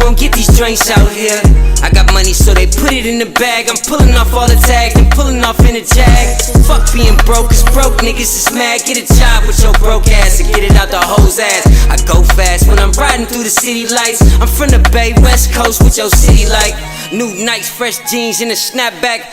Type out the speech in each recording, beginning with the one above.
gon' get these drinks out here. I got money, so they put it in the bag. I'm pulling off all the tags and pulling off in the jag. Fuck being broke, cause broke niggas is mad. Get a job with your broke ass and get it out the hoe's ass. I go fast when I'm riding through the city lights. I'm from the Bay West Coast with your city like new Nikes, fresh jeans, and a snapback.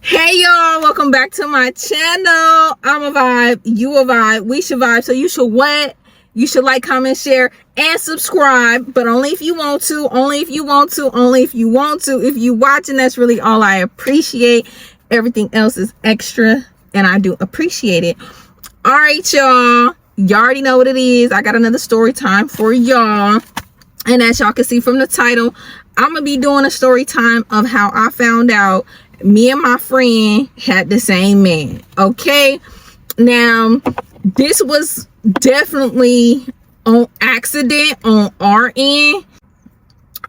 Hey y'all, welcome back to my channel. I'm a vibe, you a vibe, we should vibe. So you should what? You should like, comment, share, and subscribe, but only if you want to, only if you want to, only if you want to. If you watching, that's really all I appreciate. Everything else is extra, and I do appreciate it. All right, y'all. You already know what it is. I got another story time for y'all. And as y'all can see from the title, I'm going to be doing a story time of how I found out me and my friend had the same man. Okay? Now, this was definitely on accident on our end.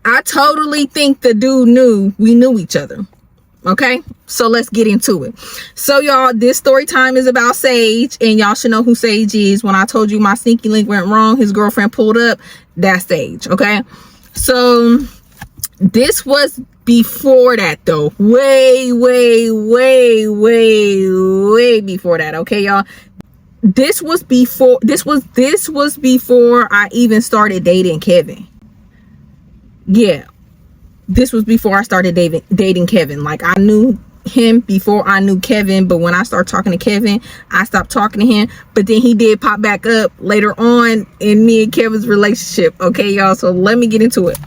I totally think the dude knew we knew each other. Okay, so let's get into it. So y'all, this story time is about Sage, and y'all should know who Sage is. When I told you my sneaky link went wrong, his girlfriend pulled up, that's Sage. Okay, so this was before that though, way before that. Okay, y'all, this was before I even started dating Kevin. Yeah, this was before I started dating Kevin. Like, I knew him before I knew Kevin, but when I started talking to Kevin, I stopped talking to him. But then he did pop back up later on in me and Kevin's relationship. Okay, y'all, so let me get into it.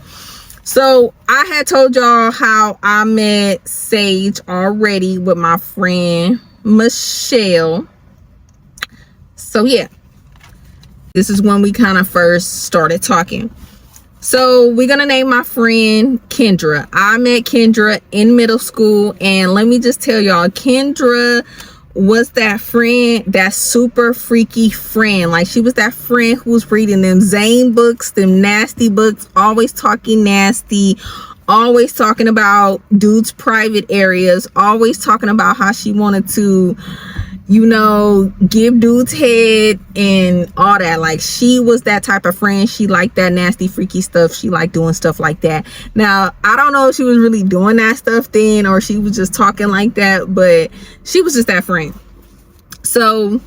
So I had told y'all how I met Sage already with my friend Michelle. So yeah, this is when we kind of first started talking. So we're gonna name my friend Kendra. I met Kendra in middle school, and let me just tell y'all, Kendra was that friend, that super freaky friend. Like, she was that friend who was reading them Zane books, them nasty books, always talking nasty, always talking about dudes' private areas, always talking about how she wanted to, you know, give dudes head and all that. Like, she was that type of friend. She liked that nasty freaky stuff. She liked doing stuff like that. Now, I don't know if she was really doing that stuff then, or she was just talking like that, but she was just that friend. So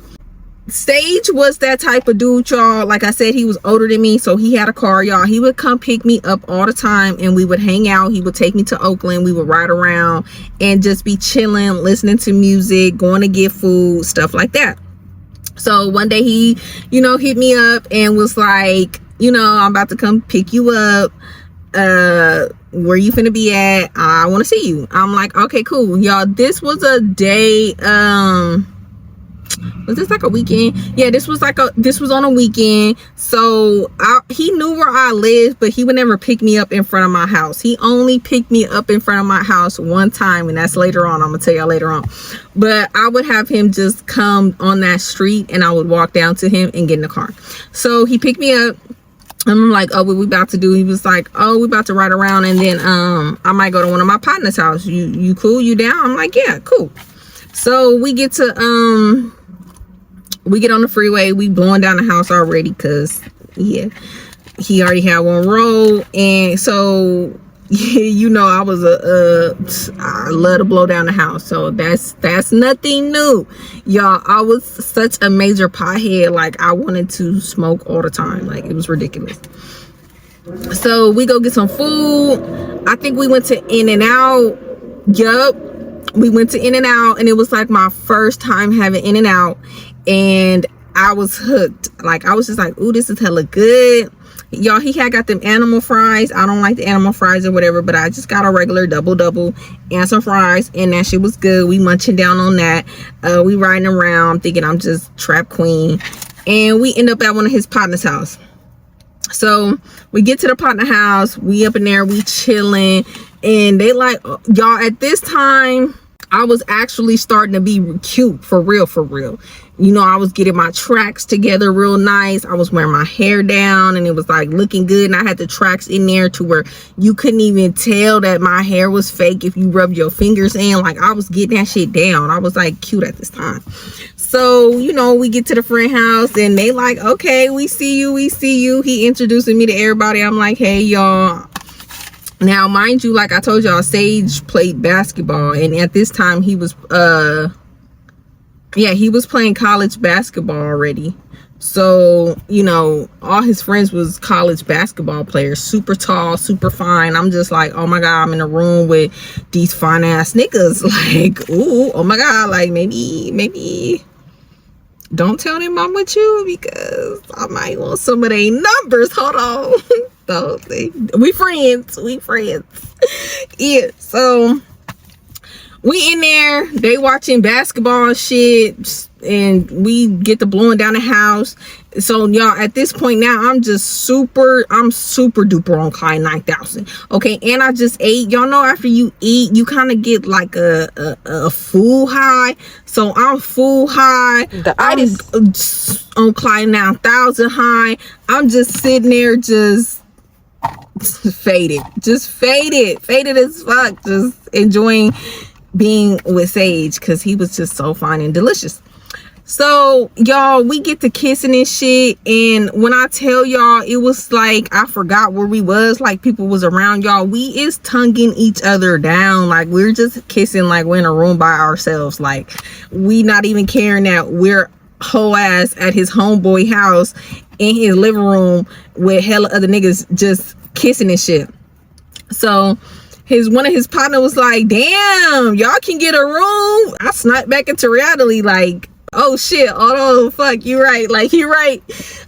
Sage was that type of dude, y'all. Like I said, he was older than me, so he had a car, y'all. He would come pick me up all the time, and we would hang out. He would take me to Oakland. We would ride around and just be chilling, listening to music, going to get food, stuff like that. So one day he, you know, hit me up and was like, you know, I'm about to come pick you up. Where you finna be at? I want to see you. I'm like, okay, cool, y'all. This was a day, was this like a weekend? Yeah, this was on a weekend. So he knew where I lived, but he would never pick me up in front of my house. He only picked me up in front of my house one time, and that's later on. I'm gonna tell y'all later on. But I would have him just come on that street, and I would walk down to him and get in the car. So he picked me up. I'm like, oh, what we about to do? He was like, oh, we about to ride around, and then I might go to one of my partner's house. You cool? You down? I'm like, yeah, cool. So we get to we get on the freeway. We blowing down the house already, because yeah, he already had one roll. And so you know, I was I love to blow down the house, so that's nothing new, y'all. I was such a major pothead. Like, I wanted to smoke all the time. Like, it was ridiculous. So we go get some food. I think we went to In-N-Out. Yup, we went to In-N-Out, and it was like my first time having In-N-Out, and I was hooked. Like, I was just like, ooh, this is hella good. Y'all, he had got them animal fries. I don't like the animal fries or whatever, but I just got a regular double and some fries, and that shit was good. We munching down on that. We riding around thinking I'm just trap queen, and we end up at one of his partner's house. So we get to the partner house, we up in there, we chilling, and they like, y'all, at this time I was actually starting to be cute, for real. You know, I was getting my tracks together real nice. I was wearing my hair down, and it was like looking good. And I had the tracks in there to where you couldn't even tell that my hair was fake if you rubbed your fingers in. Like, I was getting that shit down. I was like cute at this time. So So, you know, we get to the friend house and they like, okay, we see you. He introducing me to everybody. I'm like, hey, y'all. Now, mind you, like I told y'all, Sage played basketball. And at this time, he was playing college basketball already. So, you know, all his friends was college basketball players, super tall, super fine. I'm just like, oh my God, I'm in a room with these fine ass niggas. Like, ooh, oh my God, like maybe don't tell them I'm with you because I might want some of their numbers. Hold on. So we friends. Yeah, so we in there, they watching basketball and shit, and we get to blowing down the house. So y'all, at this point now, I'm super duper on Clyde 9000. Okay, and I just ate. Y'all know after you eat, you kind of get like a full high. So I'm full high. I'm on Clyde 9000 high. I'm just sitting there, just faded as fuck, just enjoying being with Sage because he was just so fine and delicious. So y'all, we get to kissing and shit, and when I tell y'all, it was like I forgot where we was, like people was around. Y'all, we is tonguing each other down, like we're just kissing like we're in a room by ourselves, like we not even caring that we're whole ass at his homeboy house in his living room with hella other niggas just kissing and shit. So one of his partner was like, damn, y'all can get a room. I snapped back into reality like, oh shit, oh fuck, you right, like he right.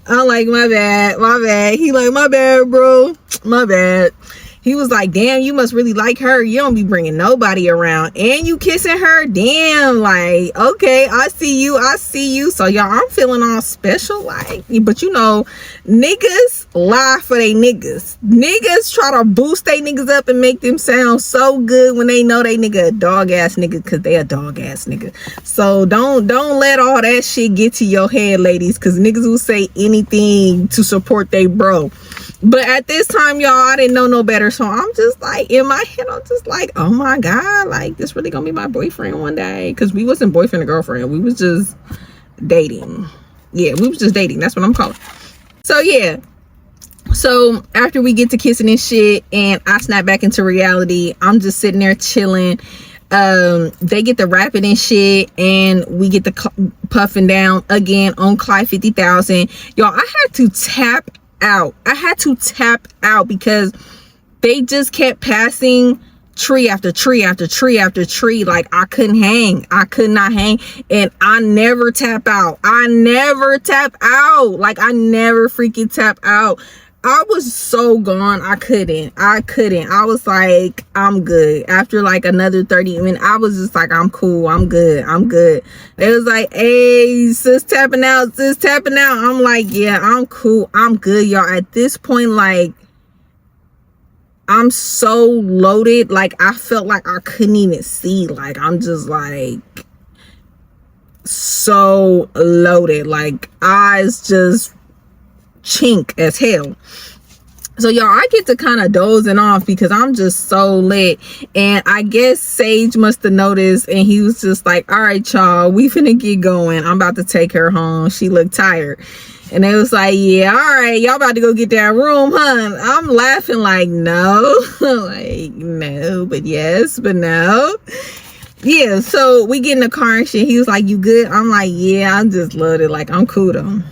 I'm like, my bad. He like, my bad, bro, my bad. He was like, damn, you must really like her. You don't be bringing nobody around and you kissing her. Damn, like, okay, I see you. So y'all, I'm feeling all special, like, but you know, niggas lie for they niggas. Niggas try to boost they niggas up and make them sound so good when they know they nigga a dog ass nigga, because they a dog ass nigga. So don't let all that shit get to your head, ladies, because niggas will say anything to support they bro. But at this time, y'all, I didn't know no better. So I'm just like, in my head, I'm just like, oh my God, like this really gonna be my boyfriend one day. Because we wasn't boyfriend and girlfriend. We was just dating. Yeah, we was just dating. That's what I'm calling. So yeah. So after we get to kissing and shit and I snap back into reality, I'm just sitting there chilling. They get the rapping and shit and we get the puffing down again on Clyde 50,000. Y'all, I had to tap out because they just kept passing tree after tree after tree after tree. Like I could not hang, and I never tap out. Like I never freaking tap out. I was so gone. I couldn't. I was like, I'm good. After like another 30 minutes, I was just like, I'm cool. I'm good. It was like, hey, sis tapping out. I'm like, yeah, I'm cool. I'm good, y'all. At this point, like, I'm so loaded. Like, I felt like I couldn't even see. Like, I'm just like so loaded. Like, eyes just chink as hell. So y'all, I get to kind of dozing off because I'm just so lit. And I guess Sage must have noticed, and he was just like, all right, y'all, we finna get going. I'm about to take her home. She looked tired. And they was like, yeah, all right, y'all about to go get that room, huh? I'm laughing like, no. Like, no, but yes, but no. Yeah, so we get in the car and shit. He was like, you good? I'm like, yeah, I just loved it. Like, I'm cool though.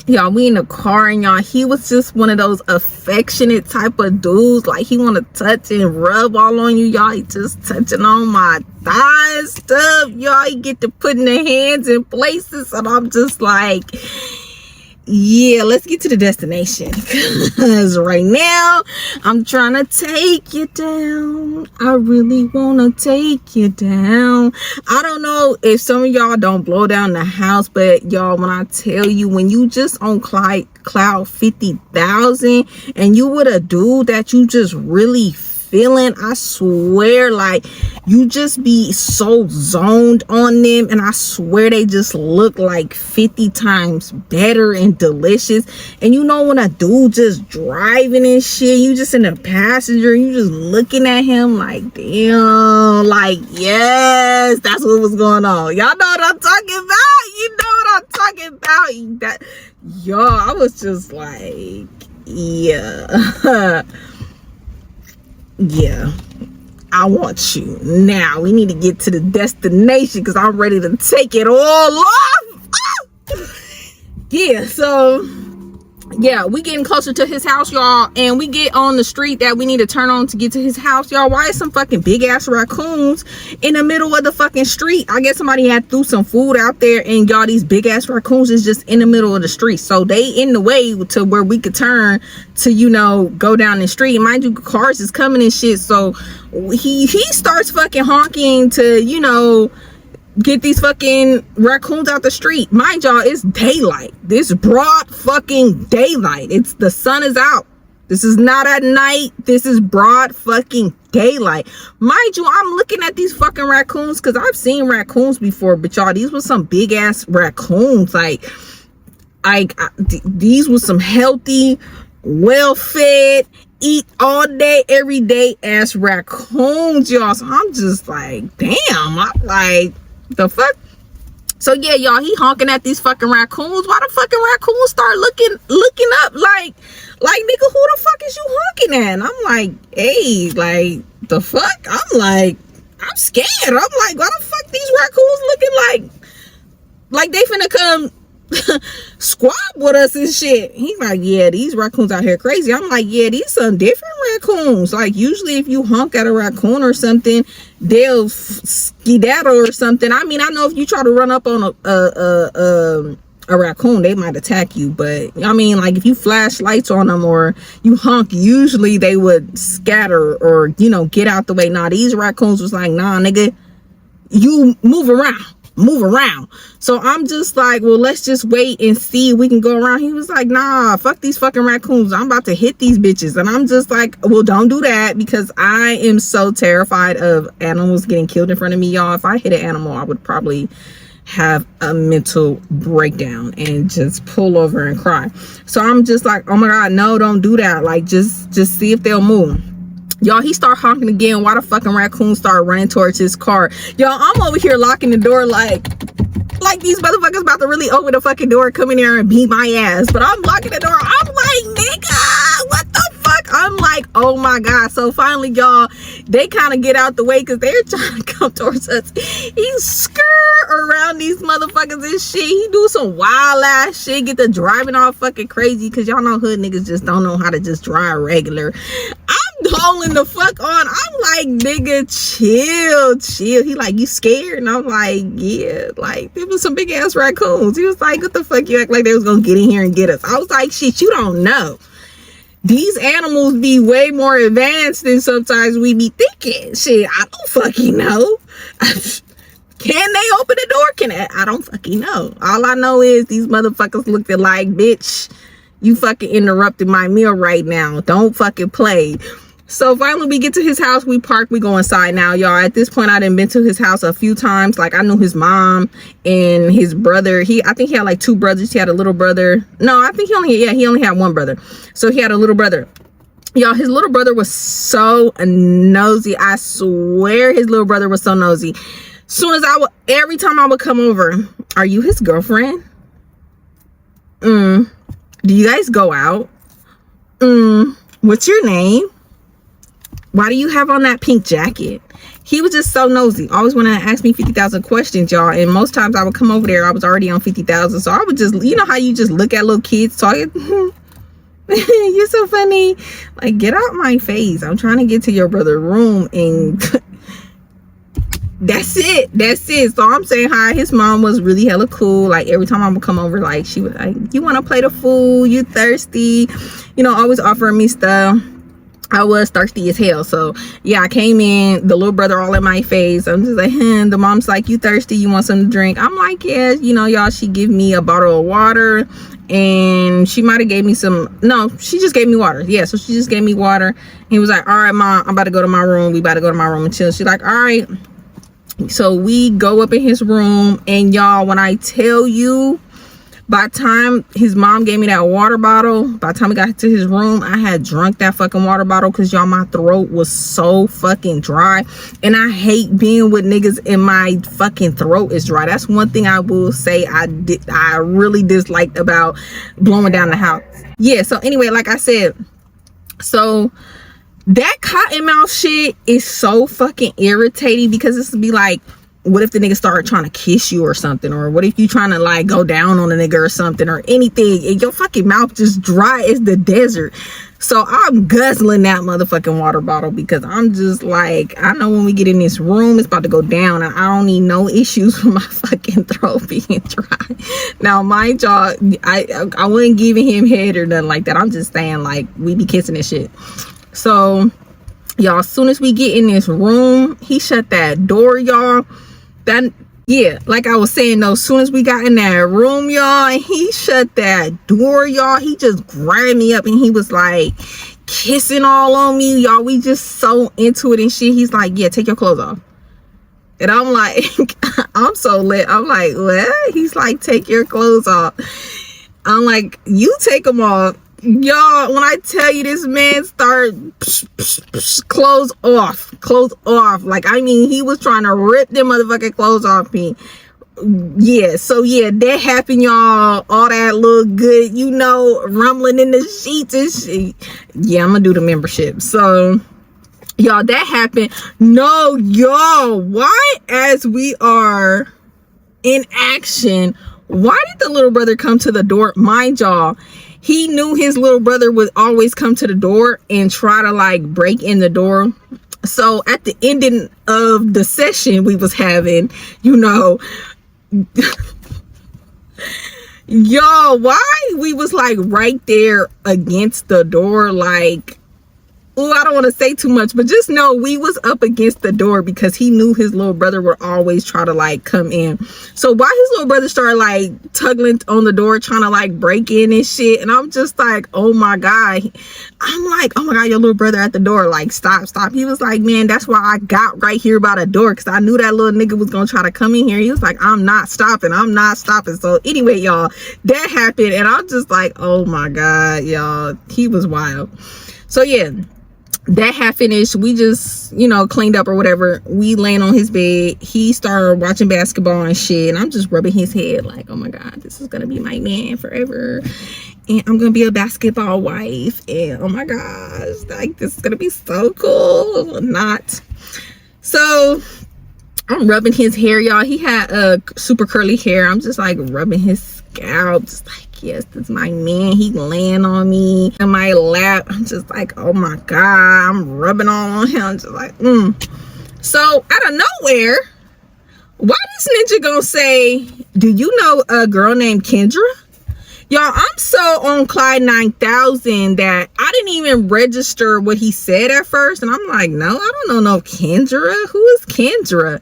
Y'all, we in the car, and y'all, he was just one of those affectionate type of dudes. Like, he want to touch and rub all on you, y'all. He just touching on my thighs stuff, y'all. He get to putting the hands in places, and I'm just like, yeah, let's get to the destination, because right now I'm trying to take you down. I really want to take you down. I don't know if some of y'all don't blow down the house, but y'all, when I tell you, when you just on cloud 50,000 and you with a dude that you just really feeling, I swear, like, you just be so zoned on them, and I swear they just look like 50 times better and delicious. And you know, when a dude just driving and shit, you just in the passenger, you just looking at him like, damn, like, yes, that's what was going on. Y'all know what I'm talking about. You know what I'm talking about. That, yo, I was just like, yeah. Yeah, I want you now. We need to get to the destination because I'm ready to take it all off. Yeah, so yeah, we getting closer to his house, y'all, and we get on the street that we need to turn on to get to his house, y'all. Why is some fucking big ass raccoons in the middle of the fucking street? I guess somebody had threw some food out there, and y'all, these big ass raccoons is just in the middle of the street, so they in the way to where we could turn to, you know, go down the street. Mind you, cars is coming and shit, so he starts fucking honking to, you know, get these fucking raccoons out the street. Mind y'all, it's daylight. This broad fucking daylight. It's the sun is out. This is not at night. This is broad fucking daylight. Mind you, I'm looking at these fucking raccoons because I've seen raccoons before, but y'all, these were some big ass raccoons. Like these were some healthy, well fed, eat all day every day ass raccoons, y'all. So I'm just like, damn. I'm like, the fuck? So yeah, y'all, he honking at these fucking raccoons. Why the fucking raccoons start looking up like nigga, who the fuck is you honking at? And I'm like, hey, like, the fuck? I'm like, I'm scared. I'm like, why the fuck these raccoons looking like they finna come squab with us and shit? He's like, yeah, these raccoons out here crazy. I'm like, yeah, these some different raccoons. Like, usually if you honk at a raccoon or something, they'll skedaddle or something. I mean, I know if you try to run up on a raccoon, they might attack you, but I mean, like, if you flash lights on them or you honk, usually they would scatter or, you know, get out the way. Nah, these raccoons was like, nah, nigga, you move around. So I'm just like, well, let's just wait and see if we can go around. He was like, nah, fuck these fucking raccoons, I'm about to hit these bitches. And I'm just like, well, don't do that, because I am so terrified of animals getting killed in front of me, y'all. If I hit an animal, I would probably have a mental breakdown and just pull over and cry. So I'm just like, oh my god, no, don't do that. Like, just see if they'll move. Y'all, he start honking again. Why the fucking raccoon start running towards his car? Y'all, I'm over here locking the door like these motherfuckers about to really open the fucking door, come in there and beat my ass. But I'm locking the door. I'm like, nigga, what the fuck? I'm like, oh my god. So finally, y'all, they kind of get out the way because they're trying to come towards us. He skirt around these motherfuckers and shit. He do some wild ass shit, get the driving all fucking crazy, because y'all know hood niggas just don't know how to just drive regular. I'm holding the fuck on. I'm like, nigga, chill. He like, you scared? And I'm like, yeah. Like, there was some big ass raccoons. He was like, what the fuck, you act like they was gonna get in here and get us? I was like, shit, you don't know. These animals be way more advanced than sometimes we be thinking. Shit, I don't fucking know. Can they open the door? Can I don't fucking know. All I know is these motherfuckers looked at like, bitch, you fucking interrupted my meal right now. Don't fucking play. So finally we get to his house, we park, we go inside now, y'all. At this point, I done been to his house a few times. Like, I knew his mom and his brother. I think he had like two brothers. He had a little brother. No, I think he only had one brother. So he had a little brother. Y'all, his little brother was so nosy. I swear his little brother was so nosy. Every time I would come over, are you his girlfriend? Do you guys go out? What's your name? Why do you have on that pink jacket? He was just so nosy. Always wanted to ask me 50,000 questions, y'all. And most times I would come over there, I was already on 50,000. So I would just, you know how you just look at little kids talking? You're so funny. Like, get out my face. I'm trying to get to your brother's room and that's it. So I'm saying hi. His mom was really hella cool. Like, every time I would come over, like, she was like, you want to play the fool? You thirsty? You know, always offering me stuff. I was thirsty as hell. So yeah, I came in, the little brother all in my face. I'm just like, the mom's like, you thirsty, you want something to drink? I'm like, yeah, you know, y'all. She give me a bottle of water, and she might have gave me some, no, she just gave me water. Yeah, so she just gave me water. He was like, all right, mom, I'm about to go to my room. We about to go to my room and chill. She's like, all right. So we go up in his room, and y'all, when I tell you, by the time his mom gave me that water bottle, by the time we got to his room, I had drunk that fucking water bottle, because y'all, my throat was so fucking dry. And I hate being with niggas and my fucking throat is dry. That's one thing I will say I really disliked about blowing down the house. Yeah, so anyway, like I said, so that cotton mouth shit is so fucking irritating, because this would be like, what if the nigga started trying to kiss you or something? Or what if you trying to like go down on a nigga or something or anything, and your fucking mouth just dry as the desert? So I'm guzzling that motherfucking water bottle, because I'm just like, I know when we get in this room, it's about to go down, and I don't need no issues with my fucking throat being dry. Now, mind y'all, I wasn't giving him head or nothing like that. I'm just saying, like, we be kissing and shit. So y'all, as soon as we get in this room, he shut that door, y'all. That, yeah, like I was saying though, as soon as we got in that room, y'all, and he shut that door, y'all, he just grabbed me up and he was like kissing all on me, y'all. We just so into it and shit. He's like, yeah, take your clothes off. And I'm like, I'm so lit. I'm like, what? He's like, take your clothes off. I'm like, you take them off. Y'all, when I tell you, this man started clothes off. Like, I mean, he was trying to rip them motherfucking clothes off me. Yeah, so yeah, that happened, y'all. All that little good, you know, rumbling in the sheets and shit. Yeah, I'm gonna do the membership. So y'all, that happened. No, y'all, why, as we are in action, why did the little brother come to the door? Mind y'all, he knew his little brother would always come to the door and try to like break in the door. So at the ending of the session we was having, you know, y'all, why we was like right there against the door, like, oh, I don't want to say too much, but just know we was up against the door because he knew his little brother would always try to like come in. So why his little brother started like tugging on the door, trying to like break in and shit, and I'm just like, oh my god. I'm like, oh my god, your little brother at the door, like, stop. He was like, man, that's why I got right here by the door, because I knew that little nigga was gonna try to come in here. He was like, I'm not stopping. So anyway, y'all, that happened, and I'm just like, oh my god, y'all, he was wild. So yeah, that had finished. We just, you know, cleaned up or whatever. We laying on his bed. He started watching basketball and shit, and I'm just rubbing his head like, oh my god, this is gonna be my man forever, and I'm gonna be a basketball wife, and oh my gosh, like, this is gonna be so cool. Not. So I'm rubbing his hair, y'all. He had super curly hair. I'm just like rubbing his scalp, just like, yes, this is my man. He laying on me in my lap. I'm just like, oh my god, I'm rubbing all on him. I'm just like, So out of nowhere, why this ninja gonna say, do you know a girl named Kendra? Y'all, I'm so on Clyde 9000 that I didn't even register what he said at first, and I'm like, no, I don't know no Kendra. Who is Kendra?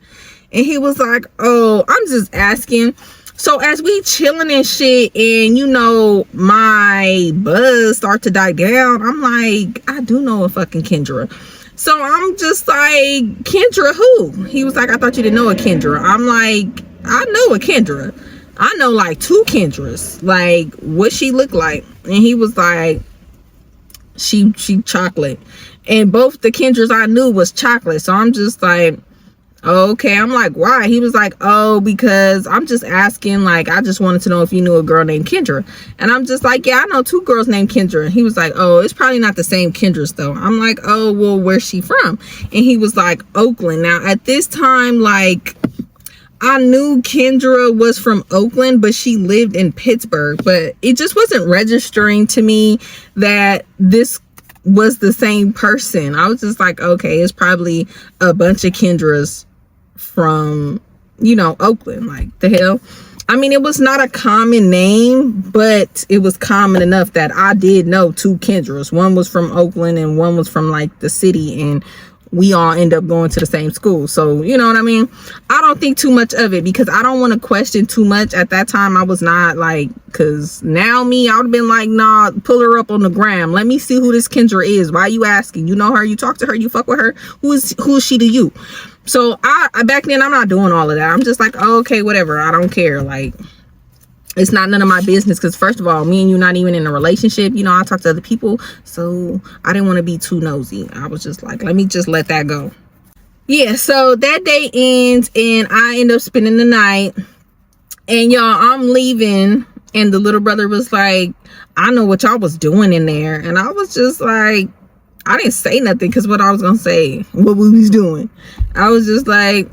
And he was like, oh, I'm just asking. So as we chilling and shit, and you know, my buzz start to die down, I'm like, I do know a fucking Kendra. So I'm just like, Kendra who? He was like, I thought you didn't know a Kendra. I'm like, I know a Kendra. I know like 2 Kendras. Like, what she look like? And he was like, she chocolate. And both the Kendras I knew was chocolate. So I'm just like, okay. I'm like, why? He was like, oh, because I'm just asking, like, I just wanted to know if you knew a girl named Kendra. And I'm just like, yeah, I know 2 girls named Kendra. And he was like, oh, it's probably not the same Kendras though. I'm like, oh, well, where's she from? And he was like, Oakland. Now at this time, like, I knew Kendra was from Oakland, but she lived in Pittsburgh. But it just wasn't registering to me that this was the same person. I was just like, okay, it's probably a bunch of Kendras from, you know, Oakland. Like, the hell. I mean, it was not a common name, but it was common enough that I did know two Kendras. One was from Oakland and one was from like the city, and we all end up going to the same school. So, you know what I mean? I don't think too much of it because I don't want to question too much. At that time, I was not like, because now me, I would have been like, nah, pull her up on the gram. Let me see who this Kendra is. Why are you asking? You know her? You talk to her? You fuck with her? Who is she to you? So I back then, I'm not doing all of that. I'm just like, oh, okay, whatever. I don't care. Like, it's not none of my business because first of all, me and you not even in a relationship. You know, I talk to other people, so I didn't want to be too nosy. I was just like, let me just let that go. Yeah, so that day ends and I end up spending the night, and y'all, I'm leaving, and the little brother was like, I know what y'all was doing in there. And I was just like, I didn't say nothing because what I was gonna say, what we was doing. I was just like,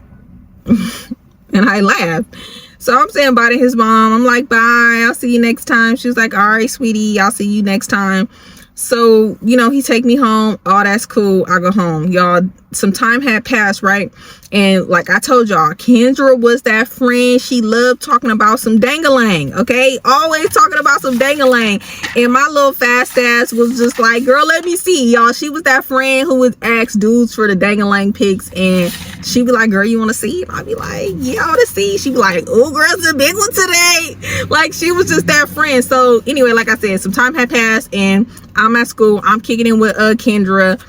and I laughed. So I'm saying bye to his mom. I'm like, bye, I'll see you next time. She was like, all right, sweetie, I'll see you next time. So, you know, he take me home. Oh, that's cool. I go home. Y'all, some time had passed, right? And like I told y'all, Kendra was that friend. She loved talking about some dangalang, okay? Always talking about some dangalang. And my little fast ass was just like, girl, let me see, y'all. She was that friend who would ask dudes for the dangalang pics. And she'd be like, girl, you want to see? And I'd be like, yeah, I want to see. She'd be like, oh, girl, it's a big one today. Like, she was just that friend. So anyway, like I said, some time had passed and I'm at school. I'm kicking in with Kendra.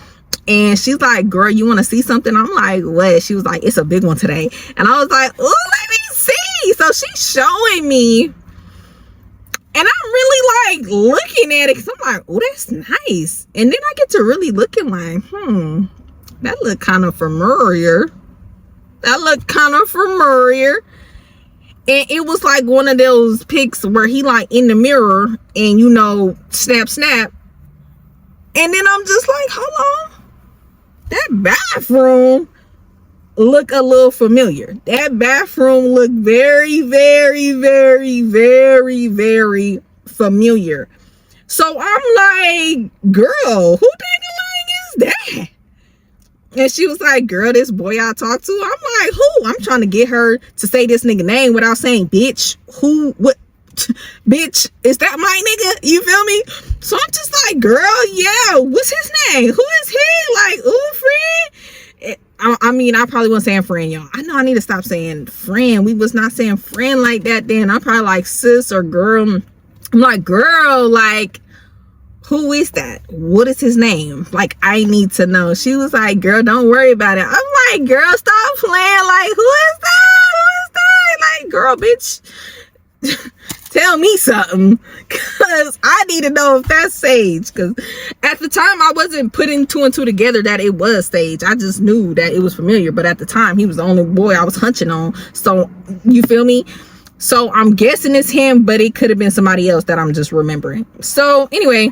And she's like, girl, you want to see something? I'm like, what? She was like, it's a big one today. And I was like, oh, let me see. So she's showing me. And I'm really like looking at it because I'm like, oh, that's nice. And then I get to really looking like, that look kind of familiar. That looked kind of familiar. And it was like one of those pics where he like in the mirror and, you know, snap, snap. And then I'm just like, hold on. That bathroom look a little familiar. That bathroom look very, very, very, very, very familiar. So I'm like, girl, who dang is that? And she was like, girl, this boy I talked to. I'm like, who? I'm trying to get her to say this nigga name without saying bitch. Who? What? Bitch, is that my nigga? You feel me? So I'm just like, girl, yeah, what's his name? Who is he? Like, ooh, friend. I mean, I probably wasn't saying friend, y'all. I know I need to stop saying friend. We was not saying friend like that then. I'm probably like sis or girl. I'm like, girl, like, who is that? What is his name? Like, I need to know. She was like, girl, don't worry about it. I'm like, girl, stop playing. Like, who is that? Who is that? Like, girl, bitch. Tell me something, because I need to know if that's Sage. Because at the time I wasn't putting two and two together that it was Sage. I just knew that it was familiar, but at the time he was the only boy I was hunching on. So you feel me? So I'm guessing it's him, but it could have been somebody else that I'm just remembering. So anyway,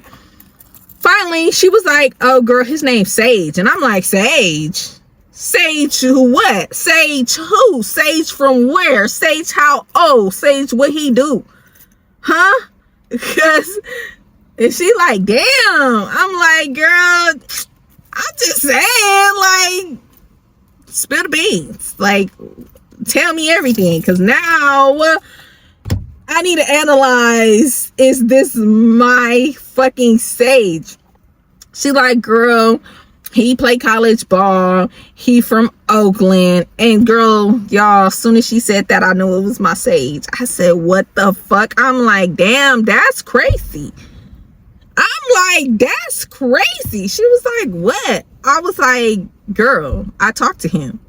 finally she was like, oh girl, his name's Sage. And I'm like, Sage? Sage who? What? Sage who? Sage from where? Sage how old? Sage what he do? Huh? Because, and she like, damn. I'm like, girl, I'm just saying, like, spill the beans. Like, tell me everything. Because now I need to analyze, is this my fucking Sage? She like, girl, he played college ball. He from Oakland. And girl, y'all, as soon as she said that, I knew it was my Sage. I said, what the fuck? I'm like, damn, that's crazy. I'm like, that's crazy. She was like, what? I was like, girl, I talked to him.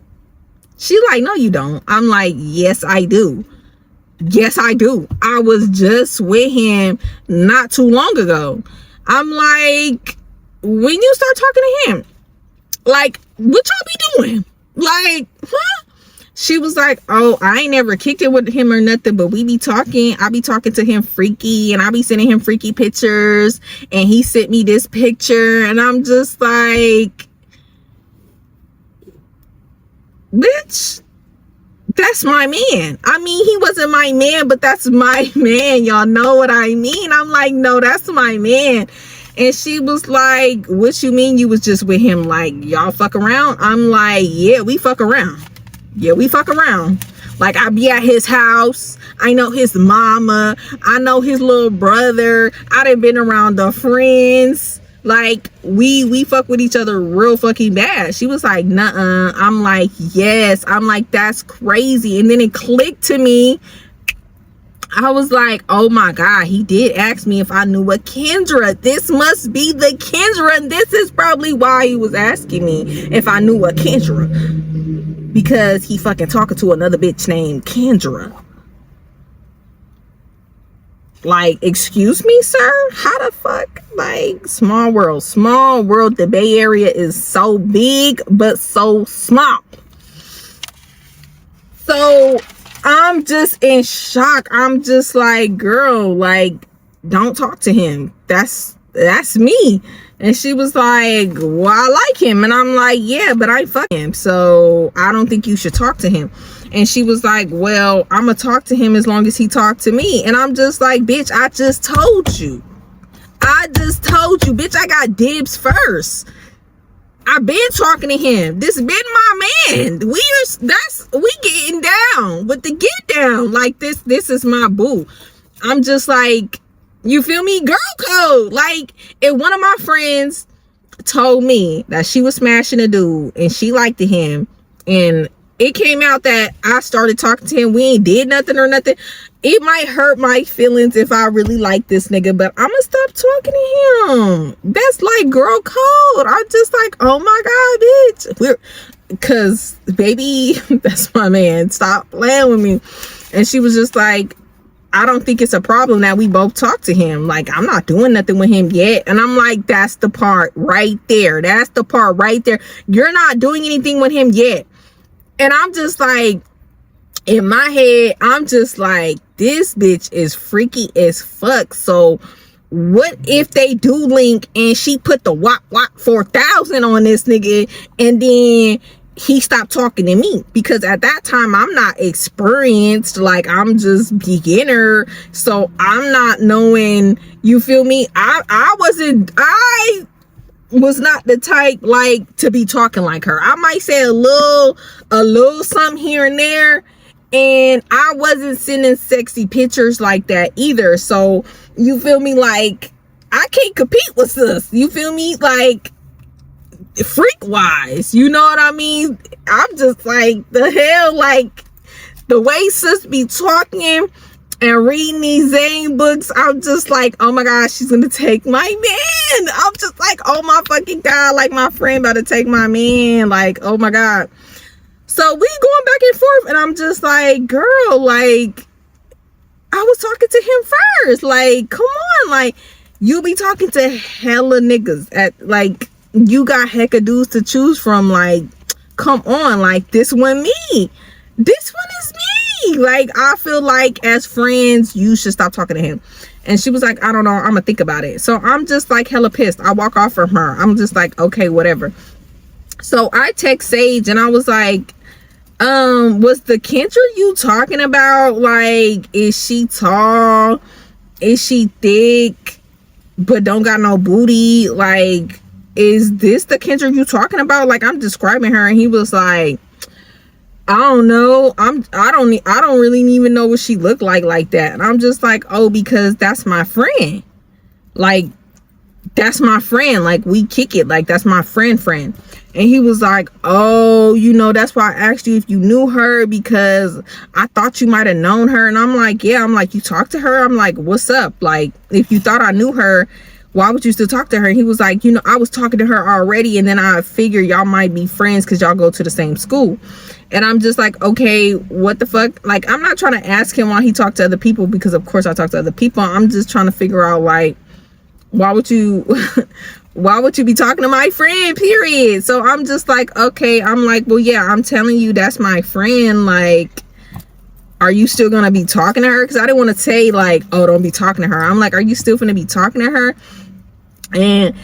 She like, no, you don't. I'm like, yes, I do. Yes, I do. I was just with him not too long ago. I'm like, when you start talking to him, like, what y'all be doing? Like, huh? She was like, oh, I ain't never kicked it with him or nothing, but we be talking. I be talking to him freaky, and I be sending him freaky pictures, and he sent me this picture, and I'm just like, bitch, that's my man. I mean, he wasn't my man, but that's my man. Y'all know what I mean? I'm like, no, that's my man. And she was like, what you mean you was just with him? Like, y'all fuck around? I'm like, yeah, we fuck around. Yeah, we fuck around. Like, I be at his house. I know his mama. I know his little brother. I done been around the friends. Like, we fuck with each other real fucking bad. She was like, nuh-uh. I'm like, yes. I'm like, that's crazy. And then it clicked to me. I was like, oh my God, he did ask me if I knew a Kendra. This must be the Kendra. And this is probably why he was asking me if I knew a Kendra. Because he fucking talking to another bitch named Kendra. Like, excuse me, sir? How the fuck? Like, small world. Small world. The Bay Area is so big, but so small. So, I'm just in shock. I'm just like, girl, like, don't talk to him. That's me. And she was like, well, I like him. And I'm like, yeah, but I fuck him. So, I don't think you should talk to him. And she was like, well, I'm going to talk to him as long as he talked to me. And I'm just like, bitch, I just told you. Bitch, I got dibs first. I've been talking to him. This been my man. We getting down with the get down. Like, this is my boo. I'm just like, you feel me? Girl code. Like, if one of my friends told me that she was smashing a dude and she liked him, and it came out that I started talking to him, we ain't did nothing or nothing, it might hurt my feelings if I really like this nigga, but I'm gonna stop talking to him. That's like girl code. I'm just like, oh my God, bitch. Cause baby, that's my man. Stop playing with me. And she was just like, I don't think it's a problem that we both talk to him. Like, I'm not doing nothing with him yet. And I'm like, that's the part right there. That's the part right there. You're not doing anything with him yet. And I'm just like, in my head, I'm just like, this bitch is freaky as fuck. So what if they do link and she put the wop 4,000 on this nigga and then he stopped talking to me? Because at that time, I'm not experienced. Like, I'm just beginner. So I'm not knowing, you feel me? I was not the type like to be talking like her. I might say a little something here and there, and I wasn't sending sexy pictures like that either. So you feel me? Like, I can't compete with sis. You feel me? Like, freak wise, you know what I mean? I'm just like, the hell, like, the way sis be talking and reading these Zane books, I'm just like, oh my gosh, she's gonna take my man. I'm just like, oh my fucking God, like, my friend about to take my man. Like, oh my God. So we going back and forth, and I'm just like, girl, like, I was talking to him first. Like, come on, like, you be talking to hella niggas at, like, you got hecka dudes to choose from. Like, come on, like, this one me. This one is me. Like, I feel like as friends, you should stop talking to him. And she was like, I don't know, I'm gonna think about it. So I'm just like hella pissed. I walk off from her. I'm just like, okay, whatever. So I text Sage and I was like, was the Kendra you talking about, like, is she tall? Is she thick but don't got no booty? Like, is this the Kendra you talking about? Like, I'm describing her. And he was like, I don't know. I don't really even know what she looked like that. And I'm just like, oh, because that's my friend. Like, that's my friend. Like, we kick it. Like, that's my friend. And he was like, oh, you know, that's why I asked you if you knew her, because I thought you might have known her. And I'm like, yeah. I'm like, you talked to her? I'm like, what's up? Like, if you thought I knew her, why would you still talk to her? And he was like, you know, I was talking to her already, and then I figured y'all might be friends because y'all go to the same school. And I'm just like, okay, what the fuck? Like, I'm not trying to ask him why he talked to other people, because of course I talk to other people. I'm just trying to figure out, like, why would you be talking to my friend, period? So I'm just like, okay. I'm like, well, yeah, I'm telling you, that's my friend. Like, are you still gonna be talking to her? Because I didn't want to say, like, oh, don't be talking to her. I'm like, are you still gonna be talking to her? And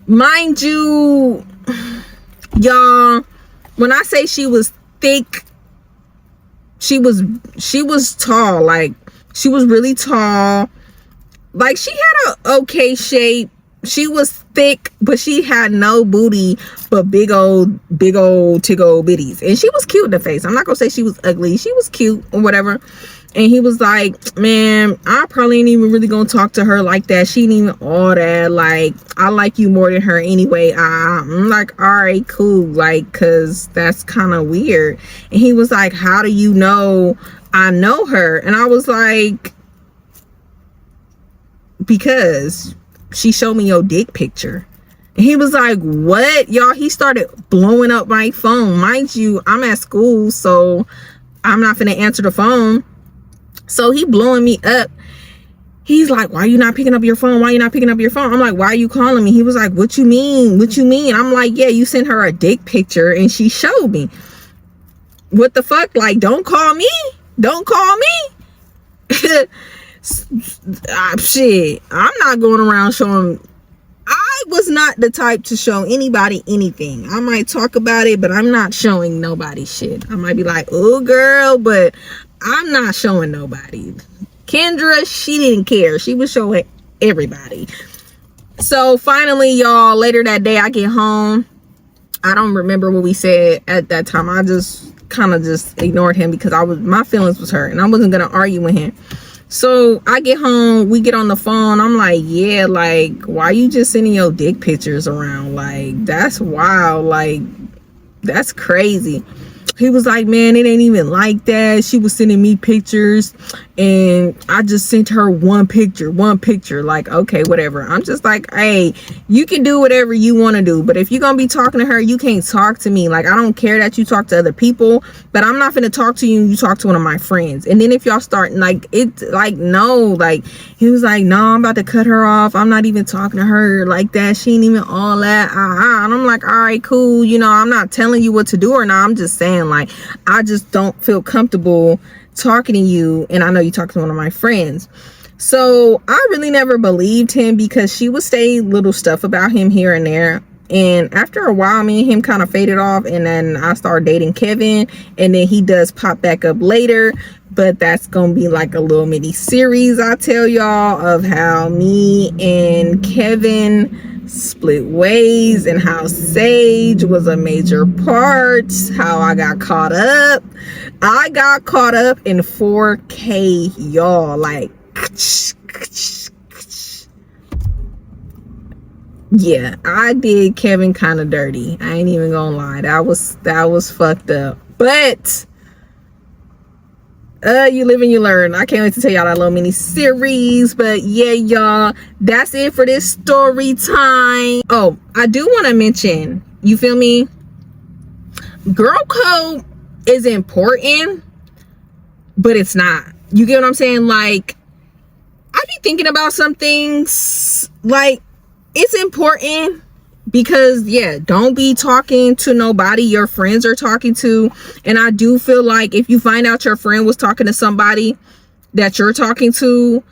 mind you, y'all, when I say she was thick, she was tall. Like, she was really tall. Like, she had a okay shape. she was thick, but she had no booty, but big old tig old bitties. And she was cute in the face. I'm not gonna say she was ugly. She was cute or whatever. And he was like, man, I probably ain't even really gonna talk to her like that. She ain't even all that. Like, I like you more than her anyway. I'm like, all right, cool. Like, cause that's kind of weird. And he was like, how do you know I know her? And I was like, because she showed me your dick picture. And he was like, what? Y'all, he started blowing up my phone. Mind you, I'm at school, so I'm not finna answer the phone. So he blowing me up. He's like, why you not picking up your phone? Why you not picking up your phone? I'm like, why are you calling me? He was like, what you mean? What you mean? I'm like, yeah, you sent her a dick picture and she showed me. What the fuck? Like, don't call me. Don't call me. Shit, I'm not going around showing. I was not the type to show anybody anything. I might talk about it, but I'm not showing nobody shit. I might be like, oh girl, but I'm not showing nobody. Kendra, she didn't care. She was showing everybody. So finally, y'all, later that day I get home. I don't remember what we said at that time. I just kind of just ignored him because my feelings was hurt and I wasn't gonna argue with him. So I get home, we get on the phone. I'm like, yeah, like, why you just sending your dick pictures around? Like, that's wild. Like, that's crazy. He was like, man, it ain't even like that. She was sending me pictures and I just sent her one picture. Like, okay, whatever. I'm just like, hey, you can do whatever you want to do, but if you're gonna be talking to her, you can't talk to me. Like, I don't care that you talk to other people, but I'm not gonna talk to you and you talk to one of my friends. And then if y'all start like it, like, no, like, he was like, no, I'm about to cut her off. I'm not even talking to her like that. She ain't even all that. And I'm like, all right, cool. You know, I'm not telling you what to do or not. I'm just saying, like, I just don't feel comfortable talking to you, and I know you talk to one of my friends. So I really never believed him because she would say little stuff about him here and there. And after a while, me and him kind of faded off, and then I started dating Kevin, and then he does pop back up later. But that's gonna be like a little mini series I tell y'all of how me and Kevin split ways and how Sage was a major part, how I got caught up in 4K, y'all. Like, yeah, I did Kevin kind of dirty. I ain't even gonna lie. That was fucked up. But you live and you learn. I can't wait to tell y'all that little mini series. But yeah, y'all, that's it for this story time. Oh, I do want to mention, you feel me, girl code is important, but it's not. You get what I'm saying? Like, I be thinking about some things, like, it's important because, yeah, don't be talking to nobody your friends are talking to. And I do feel like if you find out your friend was talking to somebody that you're talking to,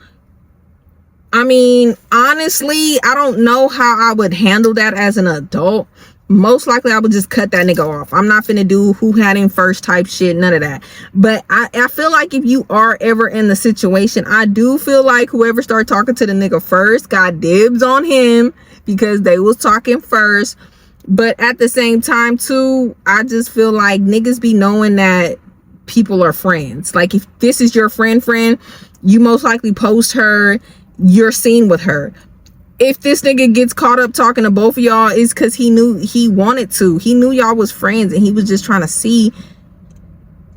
I mean, honestly, I don't know how I would handle that as an adult. Most likely I would just cut that nigga off. I'm not finna do who had him first type shit, none of that. But I feel like if you are ever in the situation, I do feel like whoever started talking to the nigga first got dibs on him because they was talking first. But at the same time too, I just feel like niggas be knowing that people are friends. Like, if this is your friend, you most likely post her, you're seen with her. If this nigga gets caught up talking to both of y'all, it's because he knew he wanted to. He knew y'all was friends and he was just trying to see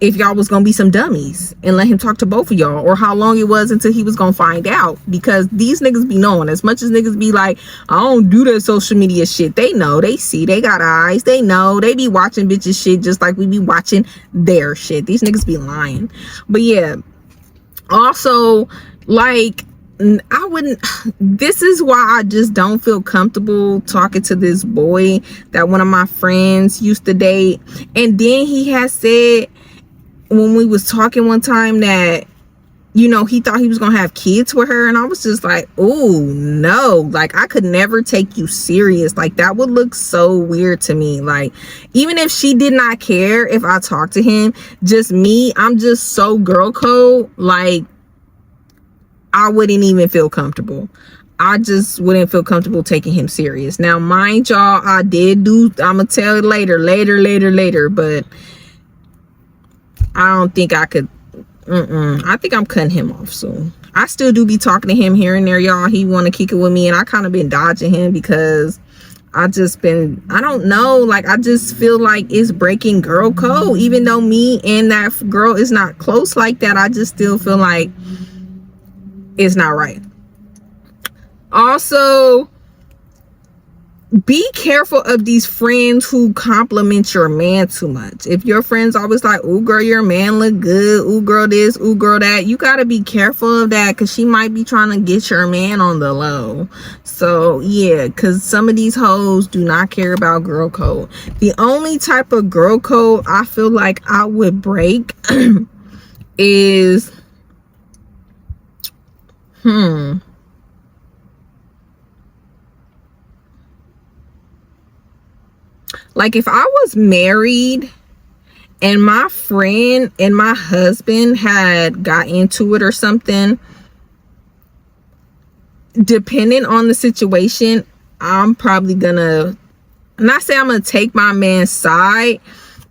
if y'all was gonna be some dummies and let him talk to both of y'all, or how long it was until he was gonna find out. Because these niggas be knowing. As much as niggas be like, I don't do that social media shit, they know, they see, they got eyes, they know, they be watching bitches shit just like we be watching their shit. These niggas be lying. But yeah, also, like, I wouldn't, this is why I just don't feel comfortable talking to this boy that one of my friends used to date. And then he had said when we was talking one time that, you know, he thought he was gonna have kids with her, and I was just like, oh no, like, I could never take you serious. Like, that would look so weird to me. Like, even if she did not care if I talked to him, just me, I'm just so girl code, like, I wouldn't even feel comfortable. I just wouldn't feel comfortable taking him serious. Now, mind y'all, I'm gonna tell it later, but I don't think I could. I think I'm cutting him off soon. I still do be talking to him here and there, y'all. He want to kick it with me, and I kind of been dodging him because I don't know, like, I just feel like it's breaking girl code. Even though me and that girl is not close like that, I just still feel like it's not right. Also, be careful of these friends who compliment your man too much. If your friends always like, ooh girl, your man look good, ooh girl this, ooh girl that, you got to be careful of that, because she might be trying to get your man on the low. So yeah, because some of these hoes do not care about girl code. The only type of girl code I feel like I would break is like if I was married and my friend and my husband had got into it or something, depending on the situation, I'm probably gonna, not say I'm gonna take my man's side,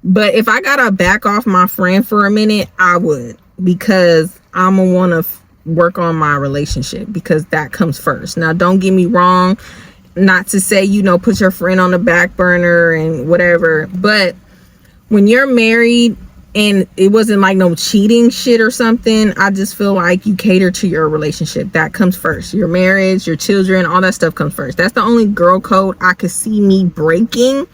but if I gotta back off my friend for a minute, I would, because I'm gonna want to work on my relationship, because that comes first. Now, don't get me wrong, not to say, you know, put your friend on the back burner and whatever, but when you're married and it wasn't like no cheating shit or something, I just feel like you cater to your relationship. That comes first. Your marriage, your children, all that stuff comes first. That's the only girl code I could see me breaking.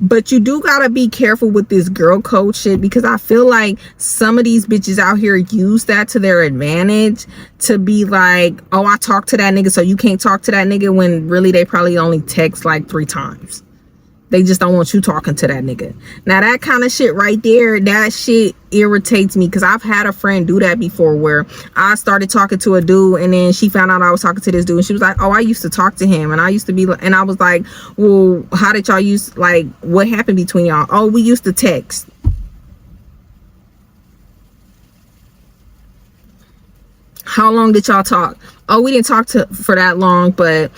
But you do gotta be careful with this girl code shit, because I feel like some of these bitches out here use that to their advantage, to be like, oh, I talked to that nigga, so you can't talk to that nigga, when really they probably only text like 3 times. They just don't want you talking to that nigga. Now, that kind of shit right there, that shit irritates me, because I've had a friend do that before, where I started talking to a dude and then she found out I was talking to this dude, and she was like, oh, I used to talk to him, and I used to be, and I was like, well, how did y'all use, like, what happened between y'all? Oh, we used to text. How long did y'all talk? Oh, we didn't talk for that long, but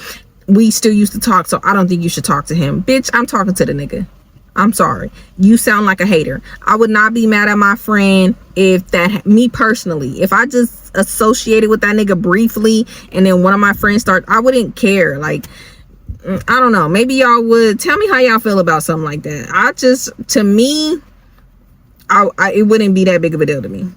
we still used to talk, so I don't think you should talk to him. Bitch, I'm talking to the nigga. I'm sorry. You sound like a hater. I would not be mad at my friend if that, me personally, if I just associated with that nigga briefly and then one of my friends I wouldn't care. Like, I don't know. Maybe y'all would. Tell me how y'all feel about something like that. To me, it wouldn't be that big of a deal to me.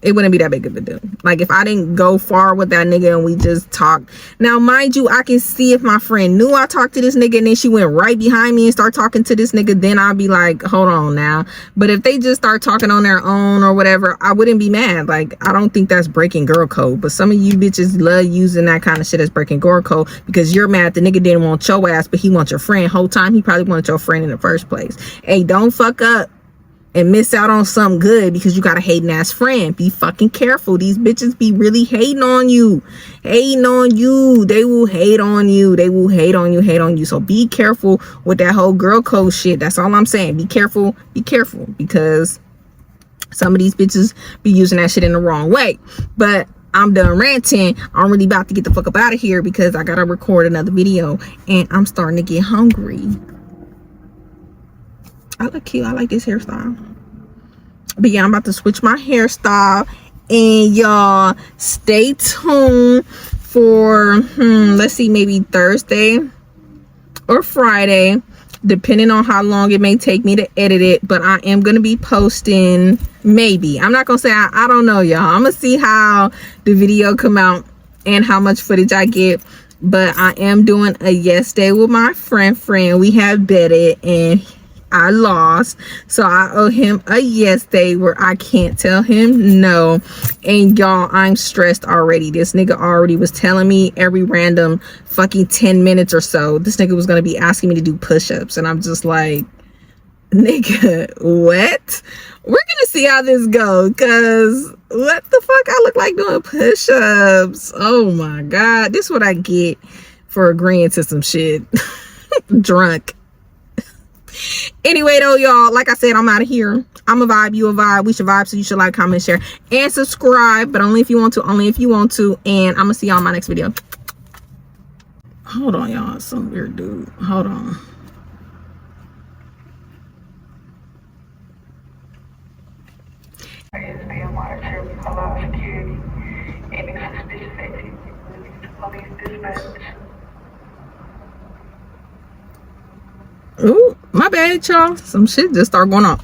It wouldn't be that big of a deal. Like, if I didn't go far with that nigga and we just talked. Now, mind you, I can see if my friend knew I talked to this nigga and then she went right behind me and started talking to this nigga, then I'll be like, hold on now. But if they just start talking on their own or whatever, I wouldn't be mad. Like, I don't think that's breaking girl code. But some of you bitches love using that kind of shit as breaking girl code, because you're mad the nigga didn't want your ass, but he wants your friend. Whole time he probably wanted your friend in the first place. Hey, don't fuck up and miss out on something good because you got a hating ass friend. Be fucking careful. These bitches be really hating on you. Hating on you. They will hate on you. They will hate on you. So be careful with that whole girl code shit. That's all I'm saying. Be careful. Be careful, because some of these bitches be using that shit in the wrong way. But I'm done ranting. I'm really about to get the fuck up out of here, because I gotta record another video and I'm starting to get hungry. I look cute. I like this hairstyle. But yeah, I'm about to switch my hairstyle, and y'all stay tuned for let's see, maybe Thursday or Friday, depending on how long it may take me to edit it. But I am gonna be posting, maybe, I'm not gonna say, I don't know, y'all. I'm gonna see how the video come out and how much footage I get. But I am doing a yes day with my friend. We have betted and I lost, so I owe him a yes day where I can't tell him no. And y'all, I'm stressed already. This nigga already was telling me every random fucking 10 minutes or so, this nigga was gonna be asking me to do push-ups, and I'm just like, nigga, what? We're gonna see how this goes, because what the fuck, I look like doing push-ups. Oh my god, this is what I get for agreeing to some shit. Drunk. Anyway though, y'all, like I said, I'm out of here. I'm a vibe, you a vibe, we should vibe, so you should like, comment, share, and subscribe, but only if you want to, and I'm gonna see y'all in my next video. Hold on, y'all. Some weird dude. Hold on. Is being monitored a lot of security. Any suspicious activity released to police dispatch. Ooh, my bad, y'all. Some shit just started going on.